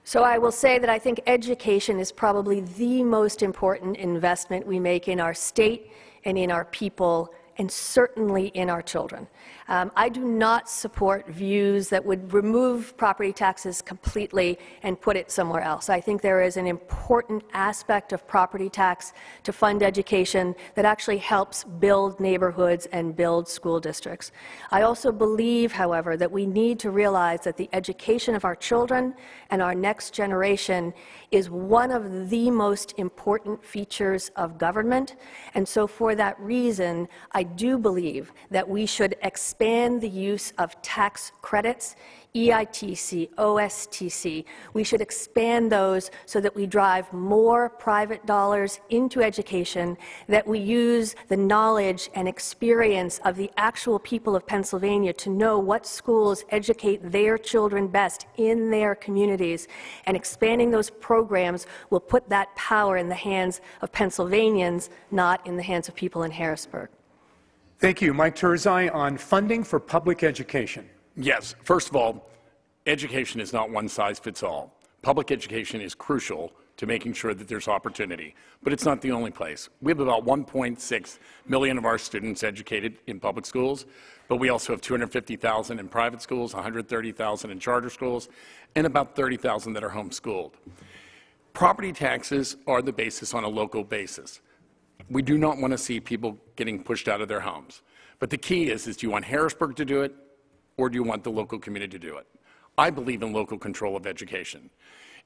E: So I will say that I think education is probably the most important investment we make in our state and in our people and certainly in our children. I do not support views that would remove property taxes completely and put it somewhere else. I think there is an important aspect of property tax to fund education that actually helps build neighborhoods and build school districts. I also believe, however, that we need to realize that the education of our children and our next generation is one of the most important features of government, and so for that reason, I do believe that we should expand the use of tax credits, EITC, OSTC. We should expand those so that we drive more private dollars into education, that we use the knowledge and experience of the actual people of Pennsylvania to know what schools educate their children best in their communities. And expanding those programs will put that power in the hands of Pennsylvanians, not in the hands of people in Harrisburg.
B: Thank you. Mike Turzai on funding for public education.
F: Yes. First of all, education is not one size fits all. Public education is crucial to making sure that there's opportunity, but it's not the only place. We have about 1.6 million of our students educated in public schools, but we also have 250,000 in private schools, 130,000 in charter schools, and about 30,000 that are homeschooled. Property taxes are the basis on a local basis. We do not want to see people getting pushed out of their homes. But the key is do you want Harrisburg to do it, or do you want the local community to do it? I believe in local control of education.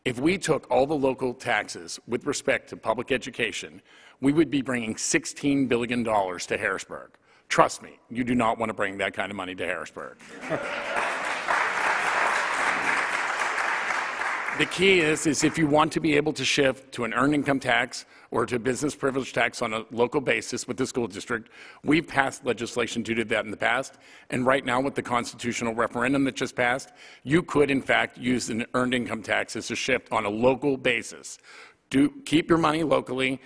F: If we took all the local taxes with respect to public education, we would be bringing $16 billion to Harrisburg. Trust me, you do not want to bring that kind of money to Harrisburg. The key is if you want to be able to shift to an earned income tax or to business privilege tax on a local basis with the school district, we've passed legislation to do that in the past. And right now with the constitutional referendum that just passed, you could in fact use an earned income tax as a shift on a local basis. Keep your money locally,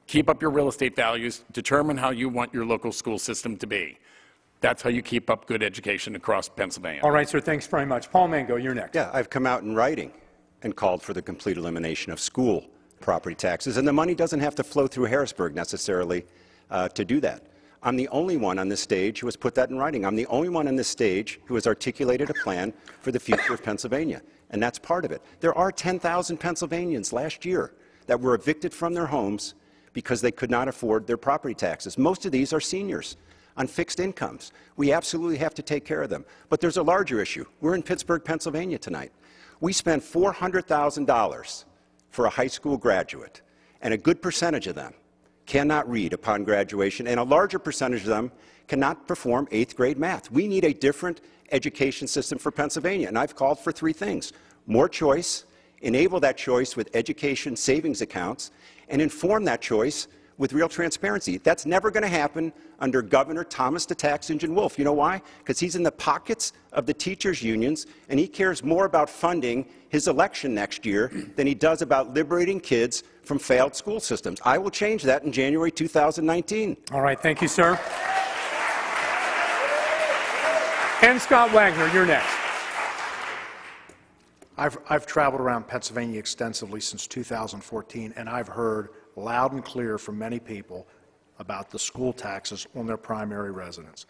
F: keep up your real estate values, determine how you want your local school system to be. That's how you keep up good education across Pennsylvania.
B: All right, sir, thanks very much. Paul Mango, you're next.
C: Yeah, I've come out in writing and called for the complete elimination of school property taxes, and the money doesn't have to flow through Harrisburg necessarily to do that. I'm the only one on this stage who has put that in writing. I'm the only one on this stage who has articulated a plan for the future of Pennsylvania, and that's part of it. There are 10,000 Pennsylvanians last year that were evicted from their homes because they could not afford their property taxes. Most of these are seniors on fixed incomes. We absolutely have to take care of them. But there's a larger issue. We're in Pittsburgh, Pennsylvania tonight. We spend $400,000 for a high school graduate, and a good percentage of them cannot read upon graduation, and a larger percentage of them cannot perform 8th grade math. We need a different education system for Pennsylvania, and I've called for 3 things. More choice, enable that choice with education savings accounts, and inform that choice with real transparency. That's never going to happen under Governor Thomas the Tax Engine Wolf. You know why? Because he's in the pockets of the teachers' unions, and he cares more about funding his election next year than he does about liberating kids from failed school systems. I will change that in January 2019.
B: All right, thank you, sir. And Scott Wagner, you're next.
D: I've traveled around Pennsylvania extensively since 2014, and I've heard loud and clear from many people about the school taxes on their primary residence.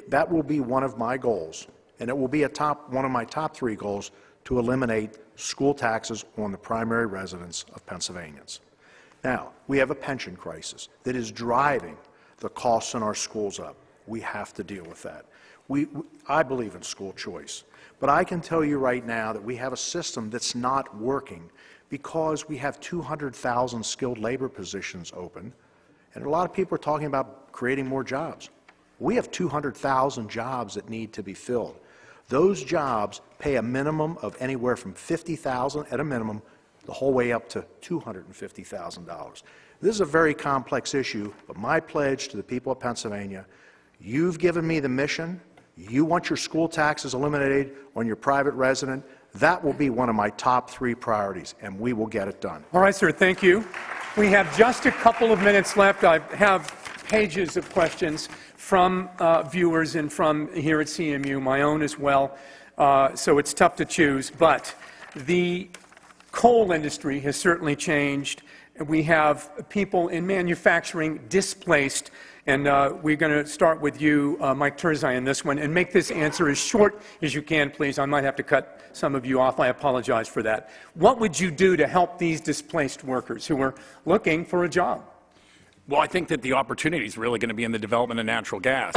D: That will be one of my goals, and it will be one of my top 3 goals, to eliminate school taxes on the primary residence of Pennsylvanians. Now, we have a pension crisis that is driving the costs in our schools up. We have to deal with that. I believe in school choice, but I can tell you right now that we have a system that's not working because we have 200,000 skilled labor positions open, and a lot of people are talking about creating more jobs. We have 200,000 jobs that need to be filled. Those jobs pay a minimum of anywhere from $50,000 at a minimum, the whole way up to $250,000. This is a very complex issue, but my pledge to the people of Pennsylvania, you've given me the mission. You want your school taxes eliminated on your private resident. That will be one of my top 3 priorities, and we will get it done.
B: All right, sir, thank you. We have just a couple of minutes left. I have pages of questions from viewers and from here at CMU, my own as well, so it's tough to choose. But the coal industry has certainly changed. We have people in manufacturing displaced, And we're going to start with you, Mike Turzai, on this one, and make this answer as short as you can, please. I might have to cut some of you off. I apologize for that. What would you do to help these displaced workers who are looking for a job?
F: Well, I think that the opportunity is really going to be in the development of natural gas.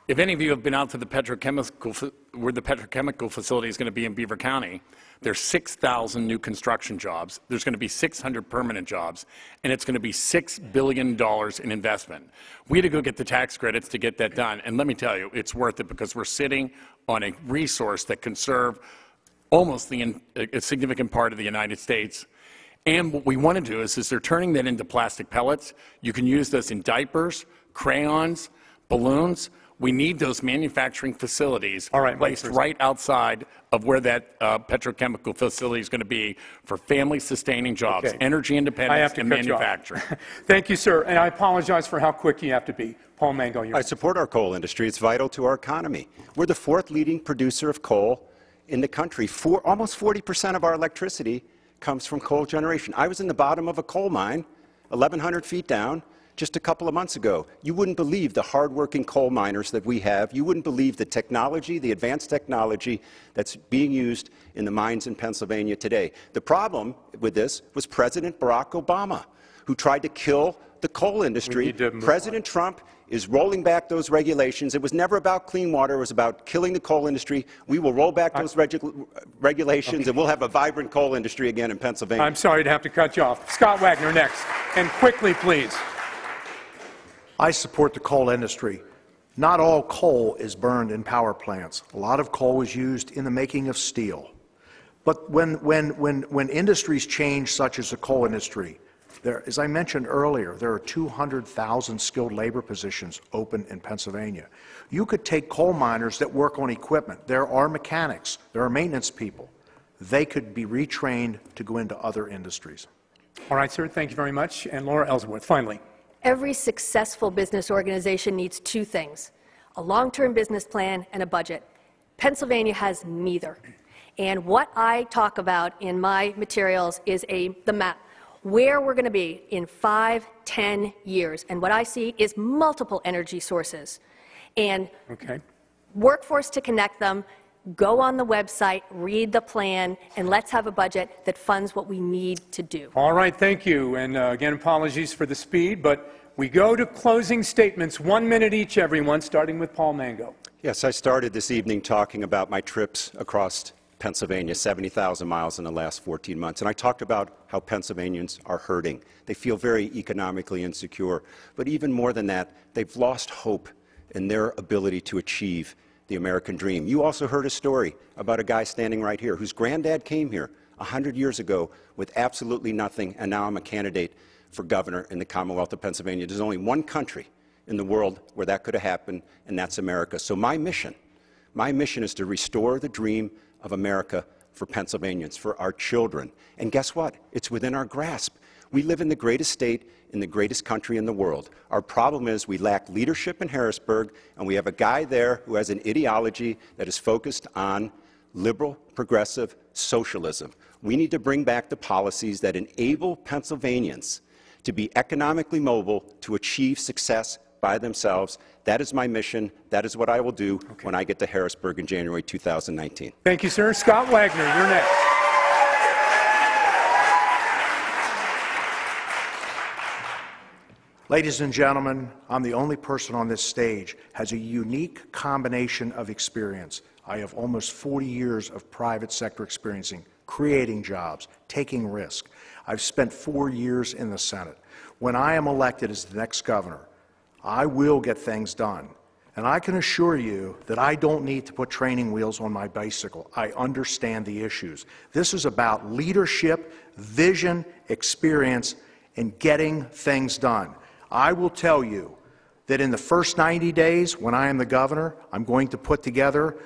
F: If any of you have been out to the where the petrochemical facility is going to be in Beaver County, there's 6,000 new construction jobs. There's going to be 600 permanent jobs, and it's going to be $6 billion in investment. We had to go get the tax credits to get that done, and let me tell you, it's worth it because we're sitting on a resource that can serve almost a significant part of the United States. And what we want to do is they're turning that into plastic pellets. You can use those in diapers, crayons, balloons. We need those manufacturing facilities placed right outside of where that petrochemical facility is going to be for family-sustaining jobs, energy independence, and manufacturing.
B: Thank you, sir. And I apologize for how quick you have to be. Paul Mango,
C: I support our coal industry. It's vital to our economy. We're the 4th leading producer of coal in the country. Almost 40% of our electricity comes from coal generation. I was in the bottom of a coal mine, 1,100 feet down, just a couple of months ago. You wouldn't believe the hardworking coal miners that we have. You wouldn't believe the technology, the advanced technology that's being used in the mines in Pennsylvania today. The problem with this was President Barack Obama, who tried to kill the coal industry. President Trump is rolling back those regulations. It was never about clean water. It was about killing the coal industry. We will roll back those regulations, and we'll have a vibrant coal industry again in Pennsylvania.
B: I'm sorry to have to cut you off. Scott Wagner next. And quickly, please.
D: I support the coal industry. Not all coal is burned in power plants. A lot of coal is used in the making of steel. But when industries change, such as the coal industry, as I mentioned earlier, there are 200,000 skilled labor positions open in Pennsylvania. You could take coal miners that work on equipment. There are mechanics. There are maintenance people. They could be retrained to go into other industries.
B: All right, sir. Thank you very much. And Laura Ellsworth, finally.
E: Every successful business organization needs two things: a long-term business plan and a budget. Pennsylvania has neither. And what I talk about in my materials is the map, where we're going to be in 5, 10 years. And what I see is multiple energy sources. And workforce to connect them. Go on the website, read the plan, and let's have a budget that funds what we need to do.
B: All right, thank you. And again, apologies for the speed, but we go to closing statements. 1 minute each, everyone, starting with Paul Mango.
C: Yes, I started this evening talking about my trips across Pennsylvania, 70,000 miles in the last 14 months. And I talked about how Pennsylvanians are hurting. They feel very economically insecure. But even more than that, they've lost hope in their ability to achieve the American dream. You also heard a story about a guy standing right here whose granddad came here 100 years ago with absolutely nothing, and now I'm a candidate for governor in the Commonwealth of Pennsylvania. There's only one country in the world where that could have happened, and that's America. So my mission is to restore the dream of America for Pennsylvanians, for our children. And guess what? It's within our grasp. We live in the greatest state in the greatest country in the world. Our problem is we lack leadership in Harrisburg, and we have a guy there who has an ideology that is focused on liberal, progressive socialism. We need to bring back the policies that enable Pennsylvanians to be economically mobile, to achieve success by themselves. That is my mission. That is what I will do when I get to Harrisburg in January 2019.
B: Thank you, sir. Scott Wagner, you're next.
D: Ladies and gentlemen, I'm the only person on this stage has a unique combination of experience. I have almost 40 years of private sector experience, creating jobs, taking risk. I've spent 4 years in the Senate. When I am elected as the next governor, I will get things done. And I can assure you that I don't need to put training wheels on my bicycle. I understand the issues. This is about leadership, vision, experience, and getting things done. I will tell you that in the first 90 days, when I am the governor, I'm going to put together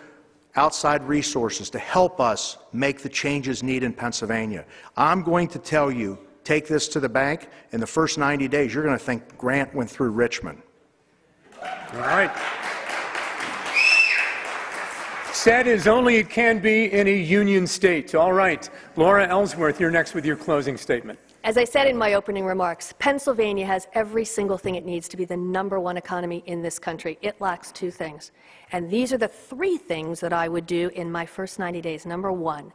D: outside resources to help us make the changes needed in Pennsylvania. I'm going to tell you, take this to the bank. In the first 90 days, you're going to think Grant went through Richmond.
B: All right. Said as only it can be in a union state. All right. Laura Ellsworth, you're next with your closing statement.
E: As I said in my opening remarks, Pennsylvania has every single thing it needs to be the #1 economy in this country. It lacks 2 things. And these are the 3 things that I would do in my first 90 days. Number 1,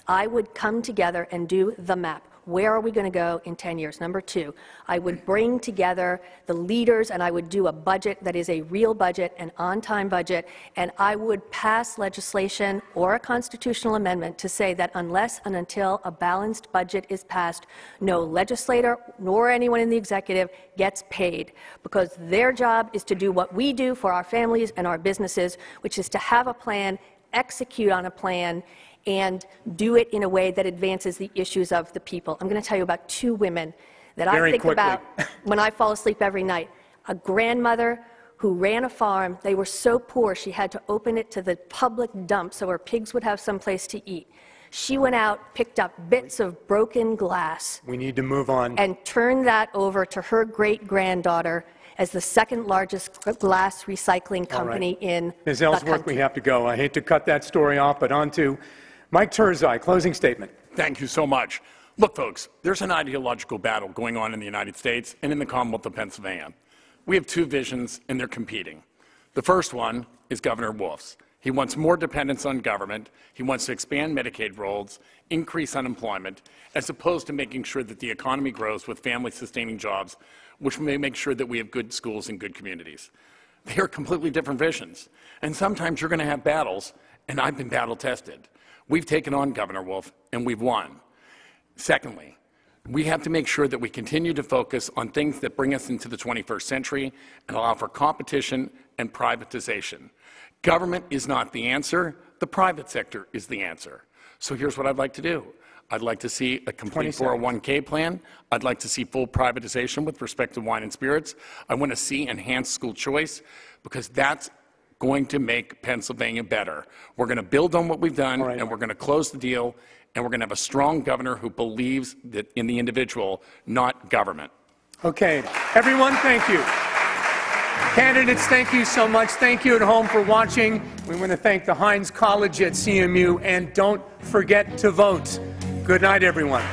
E: I would come together and do the map. Where are we going to go in 10 years? Number 2, I would bring together the leaders and I would do a budget that is a real budget, an on-time budget, and I would pass legislation or a constitutional amendment to say that unless and until a balanced budget is passed, no legislator nor anyone in the executive gets paid, because their job is to do what we do for our families and our businesses, which is to have a plan, execute on a plan, and do it in a way that advances the issues of the people. I'm going to tell you about 2 women that I think about when I fall asleep every night. A grandmother who ran a farm. They were so poor she had to open it to the public dump so her pigs would have some place to eat. She went out, picked up bits of broken glass.
B: We need to move on.
E: And turned that over to her great-granddaughter as the 2nd largest glass recycling company in
B: Ms.
E: the
B: Ellsworth,
E: country.
B: we have to go. I hate to cut that story off, but on to Mike Turzai, closing statement.
F: Thank you so much. Look, folks, there's an ideological battle going on in the United States and in the Commonwealth of Pennsylvania. We have 2 visions, and they're competing. The first one is Governor Wolf's. He wants more dependence on government. He wants to expand Medicaid rolls, increase unemployment, as opposed to making sure that the economy grows with family-sustaining jobs, which may make sure that we have good schools and good communities. They are completely different visions. And sometimes you're going to have battles, and I've been battle-tested. We've taken on Governor Wolf, and we've won. Secondly, we have to make sure that we continue to focus on things that bring us into the 21st century and allow for competition and privatization. Government is not the answer. The private sector is the answer. So here's what I'd like to do. I'd like to see a complete 401k plan. I'd like to see full privatization with respect to wine and spirits. I want to see enhanced school choice, because that's going to make Pennsylvania better. We're going to build on what we've done, and we're going to close the deal, and we're going to have a strong governor who believes that in the individual, not government.
B: Okay. Everyone, thank you. Candidates, thank you so much. Thank you at home for watching. We want to thank the Hines College at CMU, and don't forget to vote. Good night, everyone.